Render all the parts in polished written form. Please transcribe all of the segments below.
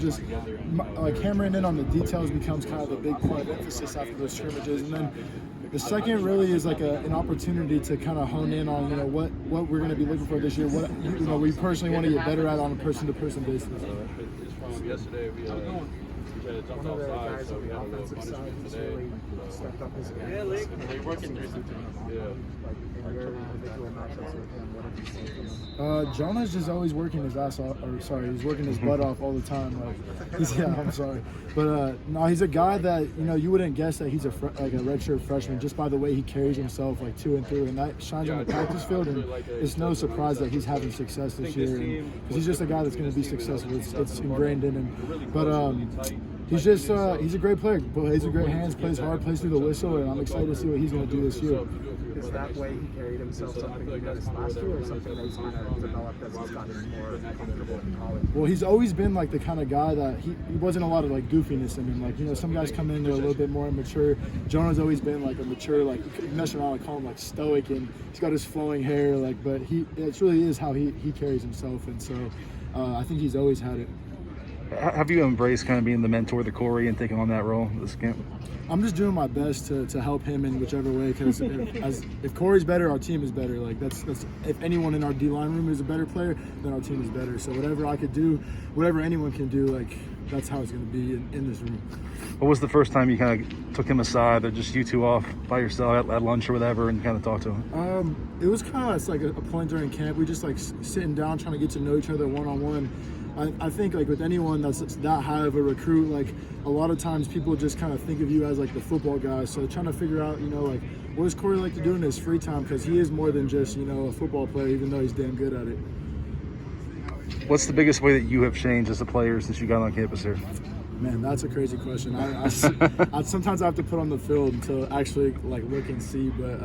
Just like hammering in on the details becomes kind of the big point of emphasis after those scrimmages, and then the second really is like an opportunity to kind of hone in on what we're going to be looking for this year. What we personally want to get better at on a person-to-person basis. Yesterday we had a jump outside, so we had a little punishment today. Stepped up his game. Yeah, they're working through something. Yeah. In your individual matchups with him, what did you see from him? Jonah's just always working his ass off, or sorry, he's working his butt off all the time. I'm sorry, but no, he's a guy that you wouldn't guess that he's a redshirt freshman just by the way he carries himself like to and through, and that shines on the practice field. And it's no surprise that he's having success this year, because he's just a guy that's going to be successful. It's ingrained in him, but he's just he's a great player. Plays with great hands, plays hard, plays through the whistle, and I'm excited to see what he's going to do this year. Is that way he carried himself something you noticed last year, or something that he's kind of developed as he's gotten more comfortable in college? Well, he's always been like the kind of guy that he wasn't a lot of like goofiness in him. Some guys come in, they're a little bit more immature. Jonah's always been like a mature, like you mess around, like call him like stoic, and he's got his flowing hair, but it really is how he carries himself, and so I think he's always had it. Have you embraced kind of being the mentor to Corey and taking on that role this camp? I'm just doing my best to help him in whichever way, because if Corey's better, our team is better. Like that's if anyone in our D-line room is a better player, then our team is better. So whatever I could do, whatever anyone can do, like that's how it's going to be in this room. What was the first time you kind of took him aside, or just you two off by yourself at lunch or whatever, and kind of talked to him? It was kind of like a point during camp. We just like sitting down, trying to get to know each other one-on-one. I think like with anyone that's that high of a recruit, like a lot of times people just kind of think of you as like the football guy. So trying to figure out, like what does Corey like to do in his free time, because he is more than just a football player, even though he's damn good at it. What's the biggest way that you have changed as a player since you got on campus here? Man, that's a crazy question. I sometimes I have to put on the field to actually like look and see, but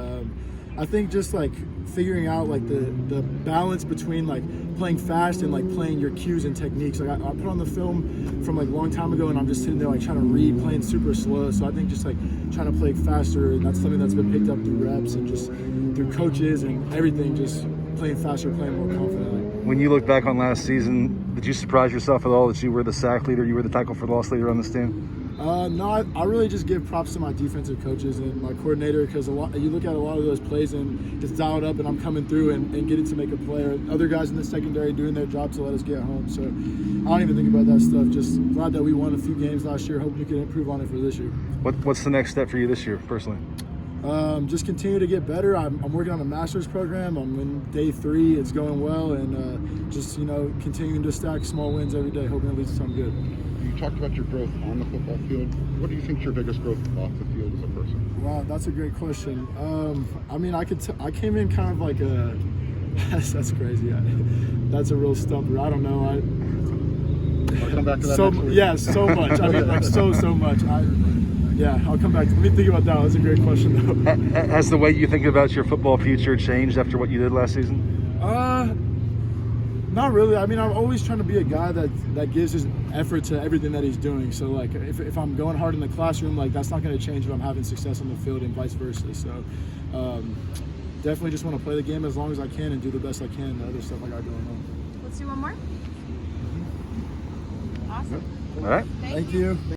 I think just like figuring out like the balance between like playing fast and like playing your cues and techniques. Like I put on the film from like a long time ago, and I'm just sitting there like trying to read, playing super slow. So I think just like trying to play faster, and that's something that's been picked up through reps and just through coaches and everything. Just playing faster, playing more confidently. When you look back on last season, did you surprise yourself at all that you were the sack leader, you were the tackle for loss leader on this team? No, I really just give props to my defensive coaches and my coordinator, because you look at a lot of those plays and it's dialed up, and I'm coming through and getting to make a play. Or other guys in the secondary doing their job to let us get home. So I don't even think about that stuff. Just glad that we won a few games last year. Hoping we can improve on it for this year. What's the next step for you this year, personally? Just continue to get better. I'm working on a master's program. I'm in day 3. It's going well, and just continuing to stack small wins every day, hoping it leads to something good. You talked about your growth on the football field. What do you think is your biggest growth off the field as a person? Wow, that's a great question. I mean, I came in kind of like a. That's crazy. That's a real stumper. I don't know. I'll come back to that. Yeah, so much. I mean, like so much. Yeah, I'll come back. Let me think about that. That's a great question, though. Has the way you think about your football future changed after what you did last season? Not really. I mean, I'm always trying to be a guy that gives his effort to everything that he's doing. So, like, if I'm going hard in the classroom, like, that's not going to change if I'm having success on the field, and vice versa. So, definitely just want to play the game as long as I can and do the best I can in the other stuff I got going on. Let's do one more. Awesome. All right. Thank you.